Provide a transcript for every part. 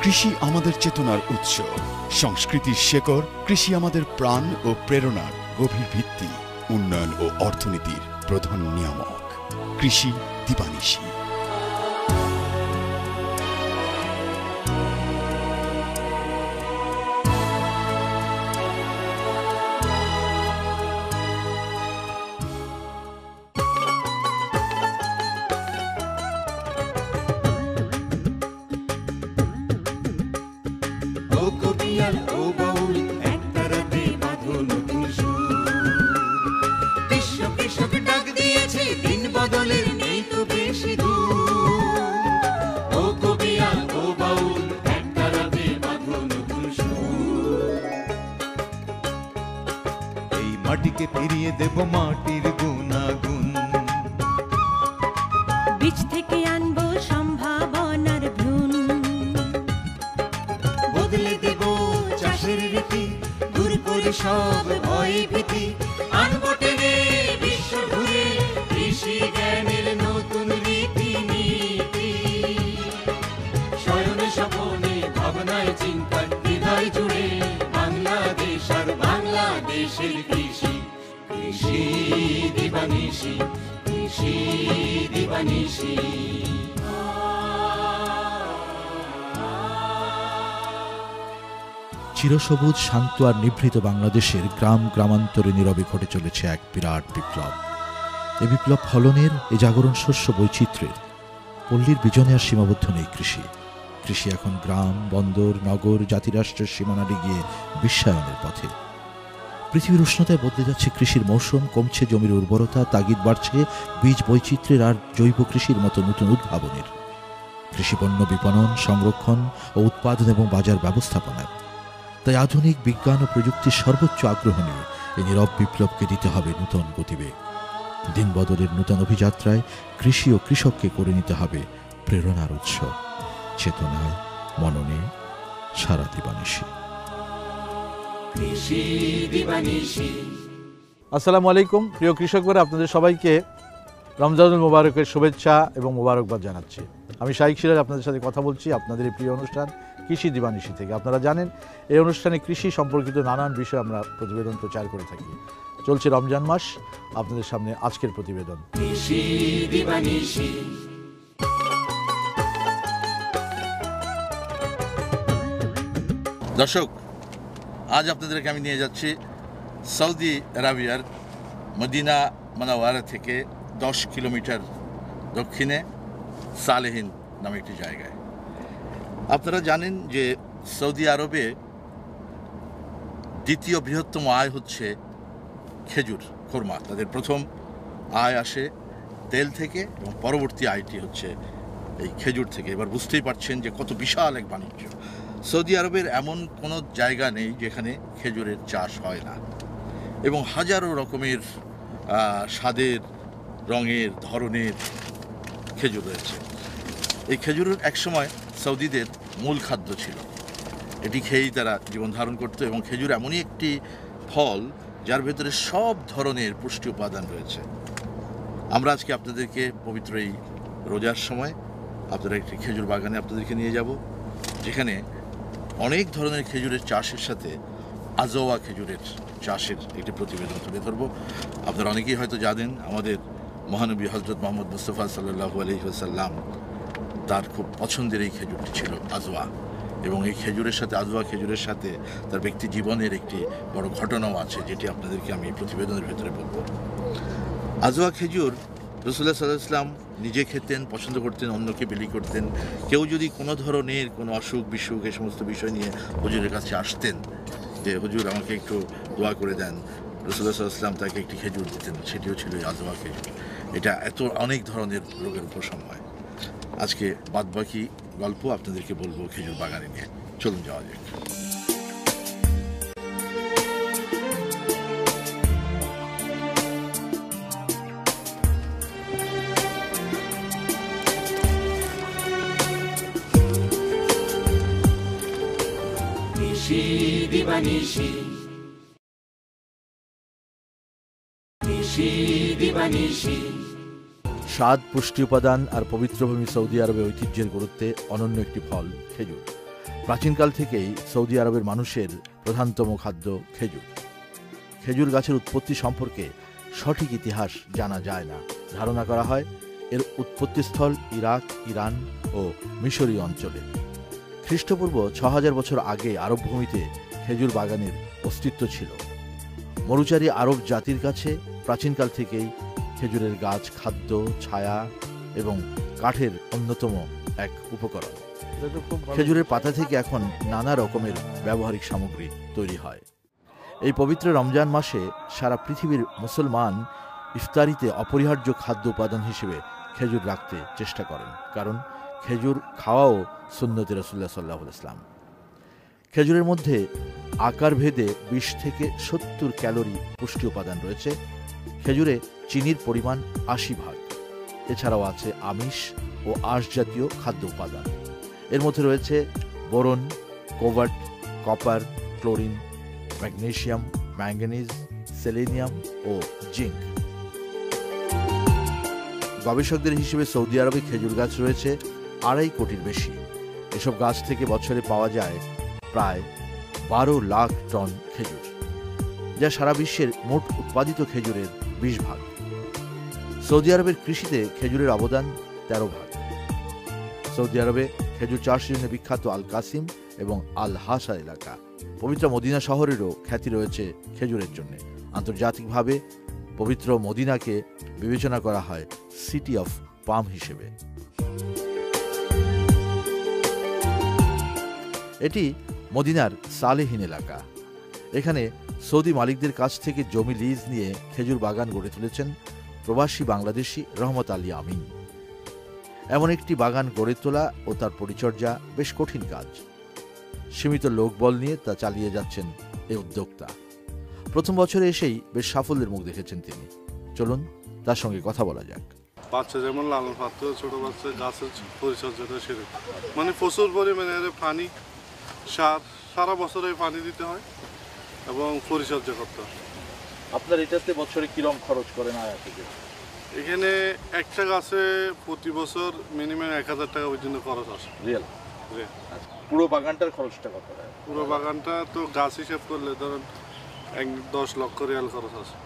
কৃষি আমাদের চেতনার উৎস, সংস্কৃতির শেকড়। কৃষি আমাদের প্রাণ ও প্রেরণার গভীর ভিত্তি, উন্নয়ন ও অর্থনীতির প্রধান নিয়ামক। কৃষি দিবানিশি। মাটিকে ফিরিয়ে দেব মাটির গুণাগুণ, বীজ থেকে আনবো সম্ভাবনার ভ্রূণ, বদলে দেব চাষের রীতি, দূর করে সব ভয় ভীতি, আনবো টেনে বিশ্ব ঘুরে কৃষি জ্ঞানের নতুন রীতি নীতি। শয়নে স্বপনে ভাবনায় চিন্তায় হৃদয় জুড়ে বাংলাদেশ আর বাংলাদেশের কৃষি। কৃষি দিবানিশি, কৃষি দিবানিশি। চিরসবুজ, শান্ত আর নিভৃত বাংলাদেশের গ্রাম গ্রামান্তরে নীরবে ঘটে চলেছে এক বিরাট বিপ্লব। এ বিপ্লব ফলনের, এ জাগরণ শস্য বৈচিত্র্যের। পল্লীর বিজনে আর সীমাবদ্ধ নেই কৃষি। কৃষি এখন গ্রাম, বন্দর, নগর, জাতিরাষ্ট্রের সীমানা ডিগিয়ে বিশ্বায়নের পথে। পৃথিবীর উষ্ণতায় বদলে যাচ্ছে কৃষির মৌসুম, কমছে জমির উর্বরতা, তাগিদ বাড়ছে বীজ বৈচিত্র্যের আর জৈব কৃষির মতো নতুন উদ্ভাবনের। কৃষিপণ্য বিপণন, সংরক্ষণ ও উৎপাদন এবং বাজার ব্যবস্থাপনার। তাই আধুনিক বিজ্ঞান ও প্রযুক্তির সর্বোচ্চ আগ্রহ নিয়ে এই নীরব বিপ্লবকে দিতে হবে নূতন গতিবেগ। দিন বদলের নূতন অভিযাত্রায় কৃষি ও কৃষককে করে নিতে হবে প্রেরণার উৎস। চেতনায়, মননে সারা দিবানিশি। আসসালামু আলাইকুম প্রিয় কৃষক ভাইরা, আপনাদের সবাইকে রমজানুল মোবারকের শুভেচ্ছা এবং মোবারকবাদ জানাচ্ছি। আমি শাইখ সিরাজ আপনাদের সাথে কথা বলছি আপনাদের এই প্রিয় অনুষ্ঠান কৃষি দিবানিশি থেকে। আপনারা জানেন এই অনুষ্ঠানে কৃষি সম্পর্কিত নানান বিষয় আমরা প্রতিবেদন প্রচার করে থাকি। চলছে রমজান মাস, আপনাদের সামনে আজকের প্রতিবেদন কৃষি দিবানিশি। দর্শক, আজ আপনাদেরকে আমি নিয়ে যাচ্ছি সৌদি আরবিয়ার মদিনা মুনাওয়ারা থেকে 10 কিলোমিটার দক্ষিণে সালেহিন নামে একটি জায়গায়। আপনারা জানেন যে সৌদি আরবে দ্বিতীয় বৃহত্তম আয় হচ্ছে খেজুর, খোরমা। তাদের প্রথম আয় আসে তেল থেকে এবং পরবর্তী আয়টি হচ্ছে এই খেজুর থেকে। এবার বুঝতেই পারছেন যে কত বিশাল এক বাণিজ্য। সৌদি আরবের এমন কোনো জায়গা নেই যেখানে খেজুরের চাষ হয় না, এবং হাজারো রকমের স্বাদের, রঙের, ধরনের খেজুর রয়েছে। এই খেজুরের একসময় সৌদিদের মূল খাদ্য ছিল। এটি খেয়েই তারা জীবন ধারণ করত, এবং খেজুর এমনই একটি ফল যার ভেতরে সব ধরনের পুষ্টি উপাদান রয়েছে। আমরা আজকে আপনাদেরকে পবিত্র এই রোজার সময় আপনারা একটি খেজুর বাগানে আপনাদেরকে নিয়ে যাব, যেখানে অনেক ধরনের খেজুরের চাষের সাথে আজওয়া খেজুরের চাষের একটি প্রতিবেদন তুলে ধরব। আপনারা অনেকেই হয়তো জানেন আমাদের মহানবী হজরত মোহাম্মদ মুস্তাফা সাল্লাল্লাহু আলাইহি ওয়াসাল্লাম, তার খুব পছন্দের এই খেজুরটি ছিল আজওয়া, এবং এই খেজুরের সাথে, আজওয়া খেজুরের সাথে তার ব্যক্তি জীবনের একটি বড় ঘটনাও আছে, যেটি আপনাদেরকে আমি এই প্রতিবেদনের ভেতরে বলব। আজওয়া খেজুর রাসূলুল্লাহ সাল্লাল্লাহু আলাইহি ওয়াসাল্লাম নিজে খেতেন, পছন্দ করতেন, অন্যকে বিলি করতেন। কেউ যদি কোনো ধরনের কোনো অসুখ বিসুখ এই সমস্ত বিষয় নিয়ে হুজুরের কাছে আসতেন, যে হুজুর আমাকে একটু দোয়া করে দেন, রাসূলুল্লাহ সাল্লাল্লাহু আলাইহি ওয়াসাল্লাম তাকে একটি খেজুর দিতেন, সেটিও ছিল এই আজওয়া খেজুর। এটা এত অনেক ধরনের রোগের উপশম হয়। আজকে বাদবাকি গল্প আপনাদেরকে বলবো খেজুর বাগানে নিয়ে। চলুন যাওয়া যাক। কৃষি দিবানিশি, কৃষি দিবানিশি। স্বাদ, পুষ্টি উপাদান আর পবিত্র ভূমি সৌদি আরবে ঐতিহ্যের গুরুত্বে অনন্য একটি ফল খেজুর। প্রাচীনকাল থেকেই সৌদি আরবের মানুষের প্রধানতম খাদ্য খেজুর। খেজুর গাছের উৎপত্তি সম্পর্কে সঠিক ইতিহাস জানা যায় না। ধারণা করা হয় এর উৎপত্তিস্থল ইরাক, ইরান ও মিশরীয় অঞ্চলে। খ্রিস্টপূর্ব ৬০০০ বছর আগে আরব ভূমিতে খেজুর বাগানের অস্তিত্ব ছিল। মরুচারী আরব জাতির কাছে প্রাচীনকাল থেকেই খেজুরের গাছ খাদ্য, ছায়া এবং কাঠের অন্যতম এক উপকরণ। খেজুরের পাতা থেকে এখন নানা রকমের ব্যবহারিক সামগ্রী তৈরি হয়। এই পবিত্র রমজান মাসে সারা পৃথিবীর মুসলমান ইফতারিতে অপরিহার্য খাদ্য উপাদান হিসেবে খেজুর রাখতে চেষ্টা করেন, কারণ খেজুর খাওয়াও সুন্নতে রাসূলুল্লাহ সাল্লাল্লাহু আলাইহি ওয়াসাল্লাম। খেজুরের মধ্যে আকার ভেদে ২০ থেকে ৭০ ক্যালোরি পুষ্টি উপাদান রয়েছে। খেজুরে চিনির পরিমাণ ৮০%। এছাড়াও আছে আমিষ ও আঁশ জাতীয় খাদ্য উপাদান। এর মধ্যে রয়েছে boron, cobalt, copper, chlorine, magnesium, manganese, selenium ও জিঙ্ক। গবেষকদের হিসেবে সৌদি আরবে খেজুর গাছ রয়েছে ২.৫ কোটির বেশি। এসব গাছ থেকে বছরে পাওয়া যায় প্রায় ১২ লাখ টন খেজুর, যা সারা বিশ্বের মোট উৎপাদিত খেজুরের ২০%। সৌদি আরবের কৃষিতে খেজুরের অবদান ১৩%। সৌদি আরবে খেজুর চাষের জন্য বিখ্যাত আল কাসিম এবং আল হাসা এলাকা। পবিত্র মদিনা শহরেরও খ্যাতি রয়েছে খেজুরের জন্য। আন্তর্জাতিকভাবে পবিত্র মদিনাকে বিবেচনা করা হয় সিটি অফ পাম হিসেবে। এটি মদিনার সালেহীন এলাকা। এখানে সৌদি মালিকদের কাছ থেকে জমি লিজ নিয়ে খেজুর বাগান গড়ে তুলেছেন প্রবাসী বাংলাদেশি রহমত আলী আমিন। এমন একটি বাগান গড়ে তোলা ও তার পরিচর্যা বেশ কঠিন কাজ। সীমিত লোকবল নিয়ে তা চালিয়ে যাচ্ছেন এই উদ্যোক্তা। প্রথম বছরে এসেই বেশ সাফল্যের মুখ দেখেছেন তিনি। চলুন তার সঙ্গে কথা বলা যাক। বাচ্চা যেমন লালন পাত্র, ছোট বাচ্চা গাছের পরিচর্যাটা সেরে মানে প্রচুর পরিমাণে পানি, সার সারা বছরে পানি দিতে হয় এবং পরিচর্যা করতে হয়। আপনার এটাতে বছরে কিরকম খরচ করেন আয়া থেকে? এখানে একটা গাছে প্রতি বছর মিনিমাম ১,০০০ টাকা পর্যন্ত খরচ আসে। রিয়েল? পুরো বাগানটার খরচটা কত? পুরো বাগানটা তো গাছ হিসেব করলে ধরেন ১-১০ লক্ষ রিয়াল খরচ আসে।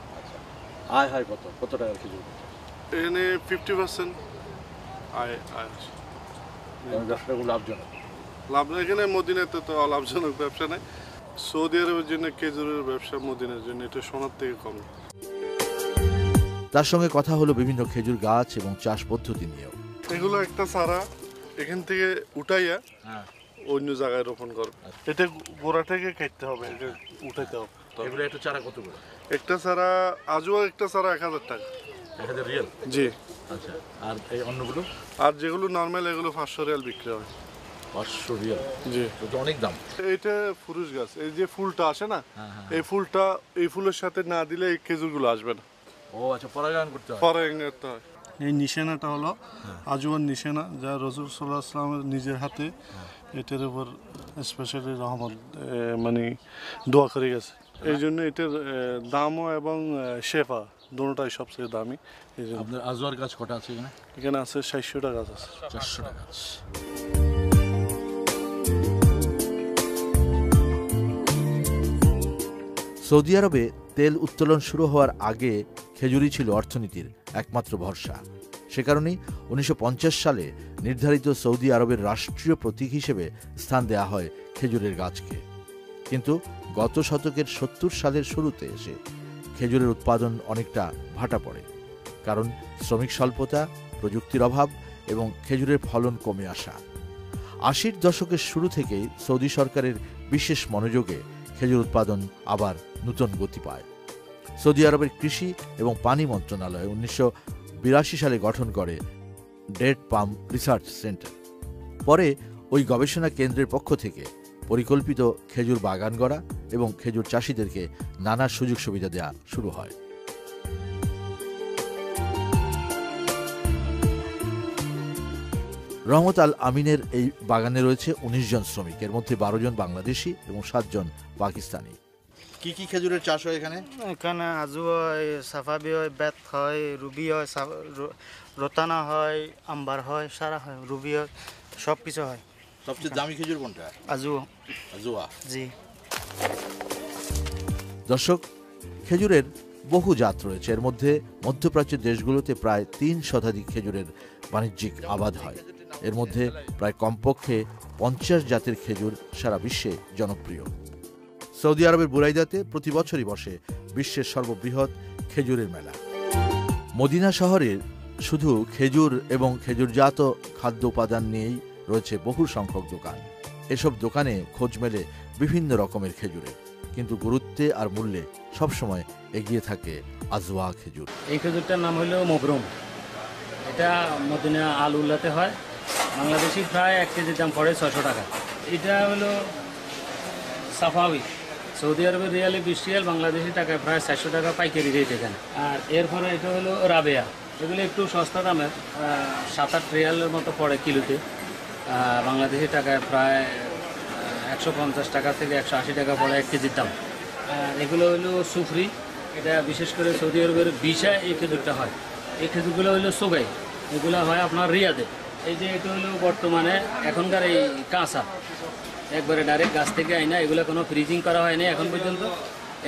আয় হয় কত টাকার খেজুর? এখানে 50% আয় আসে। ব্যবসাগুলো লাভজনক? লাভ এখানে মদিনাতে তো অলাভজনক ব্যবসা নেই। সৌদি আরবের জন্য খেজুরের ব্যবসা মদিনার জন্য এটা সোনার থেকে কম। তার সঙ্গে কথা হলো বিভিন্ন খেজুর গাছ এবং চাষ পদ্ধতি নিয়েও। এগুলো একটা চারা এখান থেকে উঠাইয়া অন্য জায়গায় রোপণ করবে। এটা গোড়া থেকে কাটতে হবে, এটা উঠাইতে হবে। এগুলো একটা চারা কত করে? একটা চারা আজও একটা চারা ১,০০০ টাকা। ১,০০০ রিয়াল? জি। আচ্ছা, আর এই অন্যগুলো? আর যেগুলো নর্মাল এগুলো ৫০০ রিয়াল বিক্রি হয়। ৫০০ রিয়াল? জি। তো অনেক দাম। এইটা ফুরুষ গাছ, এই যে ফুলটা আসে না, এই ফুলটা এই ফুলের সাথে না দিলে এই খেজুরগুলো আসবে না। ও আচ্ছা, পরাগায়ন করতে হয়? পরাগায়ন করতে হয়। এই নিশানাটা হলো আজওয়ান নিশানা, যা রাসূল সাল্লাল্লাহু আলাইহি ওয়াসাল্লামের নিজের হাতে এটার উপর স্পেশালি রহমত মানে দোয়া করে গেছে। এই জন্য এটার দামও এবং শেফা দুটোটাই সবচেয়ে দামি। আপনার আজওয়ার গাছ কটা আছে এখানে? এখানে আছে ৬০০টা গাছ আছে। ৪০০টা গাছ। সৌদি আরবে তেল উত্তোলন শুরু হওয়ার আগে খেজুরই ছিল অর্থনীতির একমাত্র ভরসা। সে কারণেই ১৯৫০ সালে নির্ধারিত সৌদি আরবের রাষ্ট্রীয় প্রতীক হিসেবে স্থান দেওয়া হয় খেজুরের গাছকে। কিন্তু গত শতকের ৭০ সালের শুরুতে এসে খেজুরের উৎপাদন অনেকটা ভাটা পড়ে, কারণ শ্রমিক স্বল্পতা, প্রযুক্তির অভাব এবং খেজুরের ফলন কমে আসা। ৮০ দশকের শুরু থেকেই সৌদি সরকারের বিশেষ মনোযোগে খেজুর উৎপাদন আবার নূতন গতি পায়। সৌদি আরবের কৃষি এবং পানি মন্ত্রণালয় ১৯৮২ সালে গঠন করে ডেট পাম রিসার্চ সেন্টার। পরে ওই গবেষণা কেন্দ্রের পক্ষ থেকে পরিকল্পিত খেজুর বাগান গড়া এবং খেজুর চাষিদেরকে নানা সুযোগ সুবিধা দেওয়া শুরু হয়। রহমত আল আমিনের এই বাগানে রয়েছে ১৯ জন শ্রমিক, এর মধ্যে ১২ জন বাংলাদেশি এবং ৭ জন পাকিস্তানি। কি কি খেজুরের চাষ হয় এখানে? এখানে আজু হয়, সাফাবি হয়, বেত হয়, রুবি হয়, রতানা হয়, আম্বার হয়, সারা হয়, রুবি হয়, সব কিছু হয়। সবচেয়ে দামি খেজুর কোনটা? আজুয়া। আজুয়া। জি। দর্শক, খেজুরের বহু জাত রয়েছে। এর মধ্যে মধ্যপ্রাচ্যের দেশগুলোতে প্রায় 3 শতাধিক খেজুরের বাণিজ্যিক আবাদ হয়। এর মধ্যে প্রায় কমপক্ষে 50 জাতের খেজুর সারা বিশ্বে জনপ্রিয়। সৌদি আরবের বুরাইদাতে প্রতি বছরই বসে বিশ্বের সর্ববৃহৎ খেজুরের মেলা। মদিনা শহরের শুধু খেজুর এবং খেজুরজাত খাদ্য উপাদান নিয়েই রয়েছে বহু সংখ্যক দোকান। এসব দোকানে খোঁজ মেলে বিভিন্ন রকমের খেজুরের, কিন্তু গুরুত্বে আর মূল্যে সবসময় এগিয়ে থাকে আজওয়া খেজুর। এই খেজুরটার নাম হলো মবরুম। এটা মদিনা আল উল্লাতে হয়। বাংলাদেশি প্রায় 1 কেজির দাম পড়ে 600 টাকা। এটা হলো সাফাবি, সৌদি আরবের রিয়ালে 20 রিয়াল, বাংলাদেশি টাকায় প্রায় 400 টাকা পাইকারি রেট এখানে। আর এরপরে এটা হলো রাবেয়া, এগুলো একটু সস্তা দামের, 7-8 রিয়ালের মতো পড়ে কিলোতে। বাংলাদেশি টাকায় প্রায় 150 টাকা থেকে 180 টাকা পড়ে 1 কেজির দাম। এগুলো হলো সুফরি, এটা বিশেষ করে সৌদি আরবের বিশায় এই খেজুরটা হয়। এই খেজুরগুলো হলো সোগাই, এগুলো হয় আপনার রিয়াদে। এই যে এটা হলো বর্তমানে এখনকার এই কাঁচা, একবারে ডাইরেক্ট গাছ থেকে আইনা, এগুলো কোনো ফ্রিজিং করা হয়নি এখন পর্যন্ত।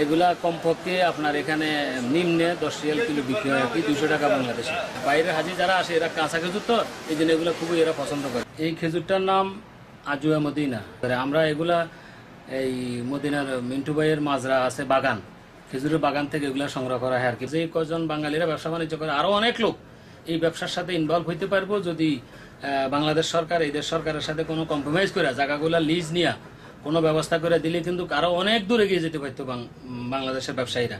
এগুলা কমপক্ষে আপনার এখানে নিম্নে 10 রিয়াল কিলো বিক্রি হয় আর কি, 200 টাকা বাংলাদেশে। বাইরের হাজি যারা আসে এরা কাঁচা খেজুর তো, এই জন্য এগুলো খুবই এরা পছন্দ করে। এই খেজুরটার নাম আজওয়া মদিনা। আমরা এগুলা এই মদিনার মিন্টু ভাইয়ের মাজরা আছে বাগান, খেজুরের বাগান থেকে এগুলা সংগ্রহ করা হয় আর কি। যে কজন বাঙালিরা ব্যবসা বাণিজ্য করে, আরও অনেক লোক এই ব্যবসার সাথে ইনভলভ হইতে পারবো যদি বাংলাদেশ সরকার এই দেশ সরকারের সাথে কোনো কম্প্রোমাইজ করে জায়গাগুলা লিজ নিয়ে কোনো ব্যবস্থা করে দিলে কিন্তু আরো অনেক দূরে এগিয়ে যেতে পারতো বাংলাদেশের ব্যবসায়ীরা।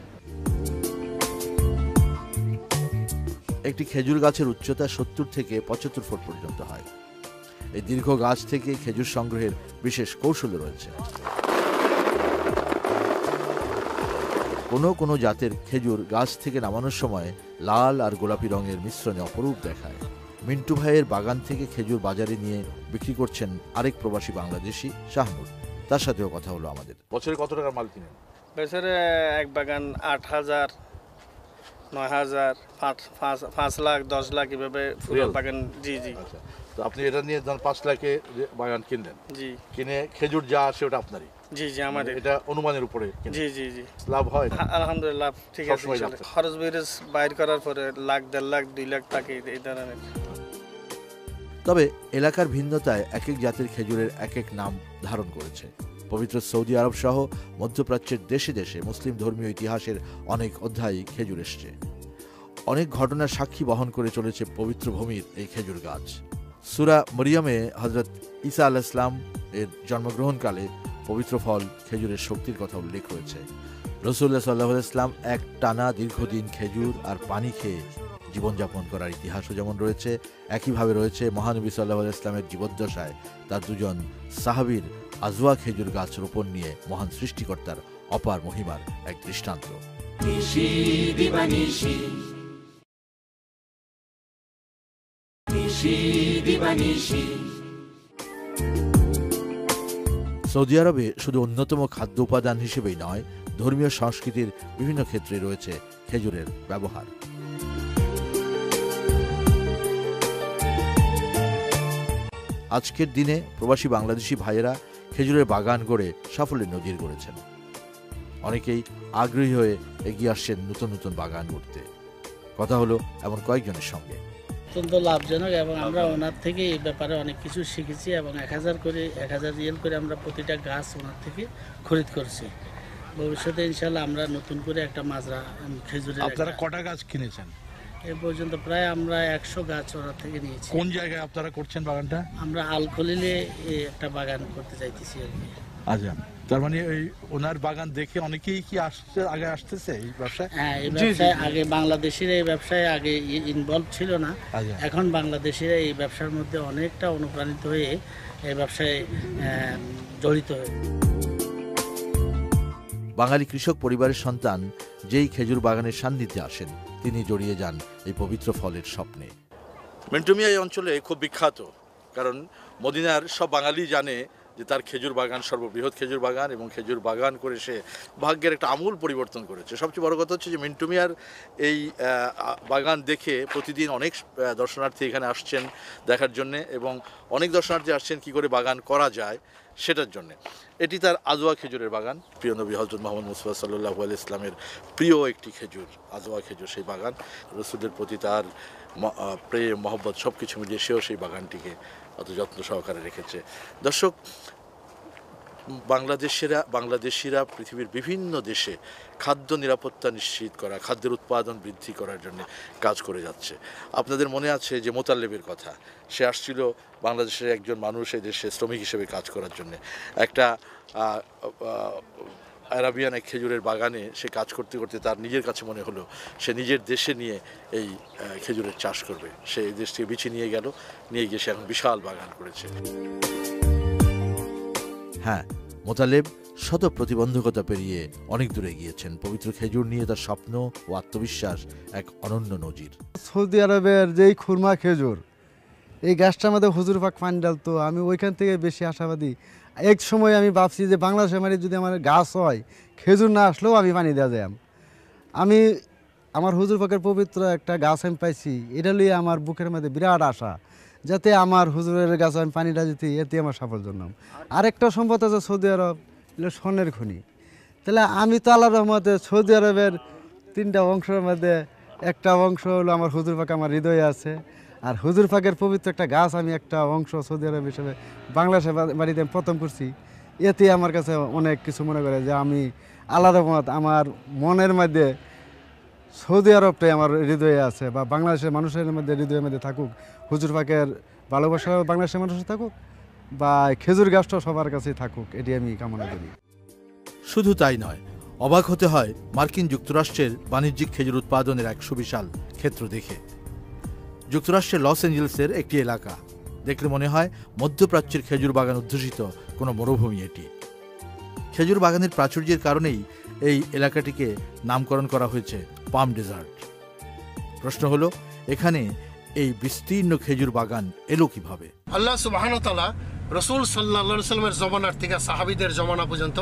একটি খেজুর গাছের উচ্চতা 70 থেকে 75 ফুট পর্যন্ত হয়। এই দীর্ঘ গাছ থেকে খেজুর সংগ্রহের বিশেষ কৌশল রয়েছে। কোনো জাতের খেজুর গাছ থেকে নামানোর সময় লাল আর গোলাপি রঙের মিশ্রণে অপরূপ দেখায়। মিন্টু ভাইয়ের বাগান থেকে খেজুর বাজারে নিয়ে বিক্রি করছেন আরেক প্রবাসী বাংলাদেশি শাহনুর। তার সাথেও কথা হলো আমাদের। বছরে কত টাকার মাল কিনেন? বছরে এক বাগান 8,000, 9,000, 5 লাখ, 10 লাখ এভাবে পুরো বাগান। জি জি। আচ্ছা, তো আপনি এটা নিয়ে ধরুন 5 লাখে বাগান কিনলেন। জি। কিনে খেজুর যা আসে ওটা আপনারই? জি জি, আমাদের। এটা অনুমানের উপরে? জি জি জি। লাভ হয়? আলহামদুলিল্লাহ ঠিক আছে। খরচ বেরস বাইর করার পরে লাখ, 1.5 লাখ, 2 লাখ টাকা এই ধরনের। তবে এলাকার ভিন্নতায় এক এক জাতের খেজুরের এক এক নাম ধারণ করেছে। পবিত্র সৌদি আরব সহ মধ্যপ্রাচ্যের দেশে দেশে মুসলিম ধর্মীয় ইতিহাসের অনেক অধ্যায় খেজুর এসছে। অনেক ঘটনার সাক্ষী বহন করে চলেছে পবিত্র ভূমির এই খেজুর গাছ। সূরা মরিয়মে হযরত ঈসা আলাইহিস সালাম এর জন্মগ্রহণকালে পবিত্র ফল খেজুরের শক্তির কথা উল্লেখ রয়েছে। রাসূলুল্লাহ সাল্লাল্লাহু আলাইহি ওয়াসাল্লাম এক টানা দীর্ঘদিন খেজুর আর পানি খেয়ে জীবনযাপন করার ইতিহাসও যেমন রয়েছে, একইভাবে রয়েছে মহানবী সাল্লাল্লাহু আলাইহি ওয়াসাল্লামের জীবদ্দশায় তার 2 সাহাবীর আজওয়া খেজুর গাছ রোপণ নিয়ে মহান সৃষ্টিকর্তার অপার মহিমার এক দৃষ্টান্ত। সৌদি আরবে শুধু অন্যতম খাদ্য উপাদান হিসেবেই নয়, ধর্মীয় সংস্কৃতির বিভিন্ন ক্ষেত্রে রয়েছে খেজুরের ব্যবহার। আজকের দিনে প্রবাসী বাংলাদেশি ভাইয়েরা খেজুরের বাগান গড়ে সাফল্যের নজির গড়েছেন। অনেকেই আগ্রহী হয়ে এগিয়ে আসছেন নতুন নতুন বাগান গড়তে। কথা হলো এমন কয়েকজনের সঙ্গে। অত্যন্ত লাভজনক এবং আমরা ওনার থেকে এই ব্যাপারে অনেক কিছু শিখেছি এবং 1000 রিয়াল করে আমরা প্রতিটা গাছ ওনার থেকে খরিদ করছি। ভবিষ্যতে ইনশাল্লাহ আমরা নতুন করে একটা মাজরা খেজুরের। আপনারা কটা গাছ কিনেছেন এ পর্যন্ত? প্রায় আমরা 100 গাছ ওনার থেকে নিয়েছি। কোন জায়গায় আপনারা করছেন বাগানটা? আমরা আল খলিলে একটা বাগান করতে চাইতেছি আর কি। আচ্ছা, তার মানে এই ওনার বাগান দেখে অনেকেই কি আগে আসতেছে এই ব্যবসায়? হ্যাঁ, এই ব্যবসায় আগে বাংলাদেশিরা এই ব্যবসায় আগে ইনভলভ ছিল না। এখন বাংলাদেশিরা এই ব্যবসার মধ্যে অনেকটা অনুপ্রাণিত হয়ে এই ব্যবসায় জড়িত হয়ে। বাঙালি কৃষক পরিবারের সন্তান যেই খেজুর বাগানের সান্নিধ্যে আসেন, তিনি জড়িয়ে যান এই পবিত্র ফলের স্বপ্নে। মিন্টু মিয়া এই অঞ্চলে খুব বিখ্যাত, কারণ মদিনার সব বাঙালি জানে যে তার খেজুর বাগান সর্ববৃহৎ খেজুর বাগান, এবং খেজুর বাগান করে সে ভাগ্যের একটা আমূল পরিবর্তন করেছে। সবচেয়ে বড় কথা হচ্ছে যে মিন্টু মিয়ার এই বাগান দেখে প্রতিদিন অনেক দর্শনার্থী এখানে আসছেন দেখার জন্যে, এবং অনেক দর্শনার্থী আসছেন কি করে বাগান করা যায় সেটার জন্যে। এটি তার আজওয়া খেজুরের বাগান, প্রিয় নবী হযরত মুহাম্মদ মুস্তাফা সাল্লাল্লাহু আলাইহি ইসলামের প্রিয় একটি খেজুর, আজওয়া খেজুর। সেই বাগান রসুলের প্রতি তার প্রেম মহব্বত সব কিছু মিলিয়ে সেও সেই বাগানটিকে অত যত্ন সহকারে রেখেছে। দর্শক, বাংলাদেশিরা পৃথিবীর বিভিন্ন দেশে খাদ্য নিরাপত্তা নিশ্চিত করা, খাদ্যের উৎপাদন বৃদ্ধি করার জন্য কাজ করে যাচ্ছে। আপনাদের মনে আছে যে মোতাল্লেবের কথা, সে আসছিল বাংলাদেশের একজন মানুষ এই দেশে শ্রমিক হিসেবে কাজ করার জন্য। একটা আরাবিয়ান এক খেজুরের বাগানে সে কাজ করতে করতে তার নিজের কাছে মনে হলো সে নিজের দেশে নিয়ে এই খেজুরের চাষ করবে। সে এই দেশ থেকে বিছিয়ে নিয়ে গিয়ে সে এখন বিশাল বাগান করেছে। হ্যাঁ, মোতালেব শত প্রতিবন্ধকতা পেরিয়ে অনেক দূরে গিয়েছেন। পবিত্র খেজুর নিয়ে তার স্বপ্ন ও আত্মবিশ্বাস এক অনন্য নজির। সৌদি আরবের যেই খুরমা খেজুর, এই গাছটার মধ্যে হুজুর পাক পানি ডালতো, আমি ওইখান থেকে বেশি আশাবাদী। এক সময় আমি ভাবছি যে বাংলাদেশের মাটি যদি আমার গাছ হয়, খেজুর না আসলেও আমি পানি দেওয়া যায়। আমি আমার হুজুর পাকের পবিত্র একটা গাছ আমি পাইছি, এটা নিয়ে আমার বুকের মধ্যে বিরাট আশা, যাতে আমার হুজুরের গাছে আমি পানিটা দিতে, এতে আমার সাফল্য জন্য। আরেকটা সম্পদ আছে সৌদি আরব, এগুলো স্বর্ণের খনি। তাহলে আমি তো আল্লাহর রহমতে সৌদি আরবের 3টা অংশের মধ্যে একটা অংশ হলো আমার হুজুর পাক আমার হৃদয়ে আছে, আর হুজুর পাকের পবিত্র একটা গাছ আমি একটা অংশ সৌদি আরব হিসেবে বাংলাদেশের বাড়িতে প্রথম করছি। এতে আমার কাছে অনেক কিছু মনে করে যে আমি আল্লাহর রহমত, আমার মনের মধ্যে সৌদি আরবটাই আমার হৃদয়ে আছে, বা বাংলাদেশের মানুষের মধ্যে হৃদয়ের মধ্যে থাকুক হুজুর পাকের ভালোবাসা, বাংলাদেশের মানুষের থাকুক, বা খেজুর গাছটা সবার কাছেই থাকুক, এটি আমি কামনা করি। শুধু তাই নয়, অবাক হতে হয় মার্কিন যুক্তরাষ্ট্রের বাণিজ্যিক খেজুর উৎপাদনের এক সুবিশাল ক্ষেত্র দেখে। যুক্তরাষ্ট্রের লস অ্যাঞ্জেলেসের একটি এলাকা দেখলে মনে হয় মধ্যপ্রাচ্যের খেজুর বাগান অধ্যুষিত কোনো মরুভূমি। এটি খেজুর বাগানের প্রাচুর্যের কারণেই এই এলাকাটিকে নামকরণ করা হয়েছে পাম ডেজার্ট। প্রশ্ন হলো, এখানে এই বিস্তীর্ণ খেজুর বাগান এলো কিভাবে? আল্লাহ সুবহানাহু ওয়া তাআলা রাসূল সাল্লাল্লাহু আলাইহি ওয়াসাল্লামের জমানার থেকে সাহাবীদের জমানা পর্যন্ত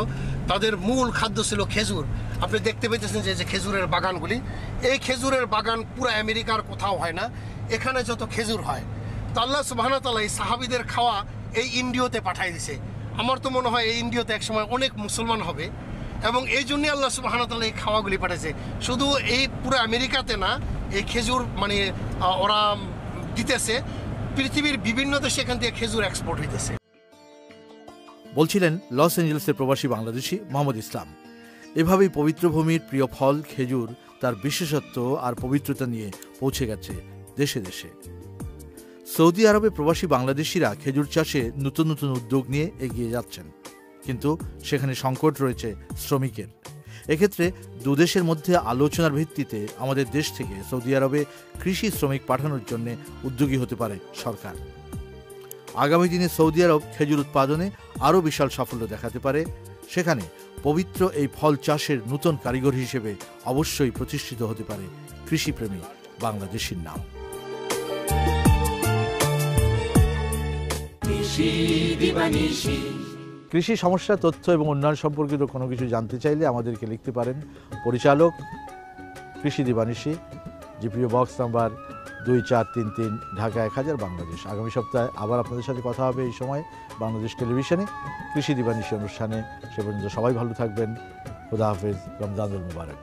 তাদের মূল খাদ্য ছিল খেজুর। আপনি দেখতে পেতেছেন যে খেজুরের বাগানগুলি, এই খেজুরের বাগান পুরো আমেরিকার কোথাও হয় না, এখানে যত খেজুর হয়। তো আল্লাহ সুবহানাহু ওয়া তাআলা এই সাহাবীদের খাওয়া এই ইন্ডিয়াতে পাঠিয়ে দিয়েছে। আমার তো মনে হয় এই ইন্ডিয়াতে একসময় অনেক মুসলমান হবে, এবং এই জন্যই আল্লাহ সুবহানাহু ওয়া তাআলা এই খাওয়াগুলি পাঠিয়েছে। শুধু এই পুরো আমেরিকাতে না, এই খেজুর মানে ওরা দিতেছে পৃথিবীর বিভিন্ন দেশে, এখান থেকে খেজুর এক্সপোর্ট হইতেছে। বলছিলেন লস অ্যাঞ্জেলেসের প্রবাসী বাংলাদেশি মোহাম্মদ ইসলাম। এভাবেই পবিত্র ভূমির প্রিয় ফল খেজুর তার বিশেষত্ব আর পবিত্রতা নিয়ে পৌঁছে গেছে দেশে দেশে। সৌদি আরবে প্রবাসী বাংলাদেশিরা খেজুর চাষে নতুন নতুন উদ্যোগ নিয়ে এগিয়ে যাচ্ছেন, কিন্তু সেখানে সংকট রয়েছে শ্রমিকের। এক্ষেত্রে দুদেশের মধ্যে আলোচনার ভিত্তিতে আমাদের দেশ থেকে সৌদি আরবে কৃষি শ্রমিক পাঠানোর জন্য উদ্যোগী হতে পারে সরকার। আগামী দিনে সৌদি আরব খেজুর উৎপাদনে আরও বিশাল সাফল্য দেখাতে পারে। সেখানে পবিত্র এই ফল চাষের নতুন কারিগর হিসেবে অবশ্যই প্রতিষ্ঠিত হতে পারে কৃষিপ্রেমী বাংলাদেশির নাম। কৃষি সমস্যা, তথ্য এবং উন্নয়ন সম্পর্কিত কোনো কিছু জানতে চাইলে আমাদেরকে লিখতে পারেন। পরিচালক, কৃষি দিবানিশি, GPO box number 2433, Dhaka 1000, Bangladesh. আগামী সপ্তাহে আবার আপনাদের সাথে কথা হবে এই সময় বাংলাদেশ টেলিভিশনে কৃষি দিবানিশি অনুষ্ঠানে। সে পর্যন্ত সবাই ভালো থাকবেন। খুদা হাফেজ, রমজানুল মুবারক।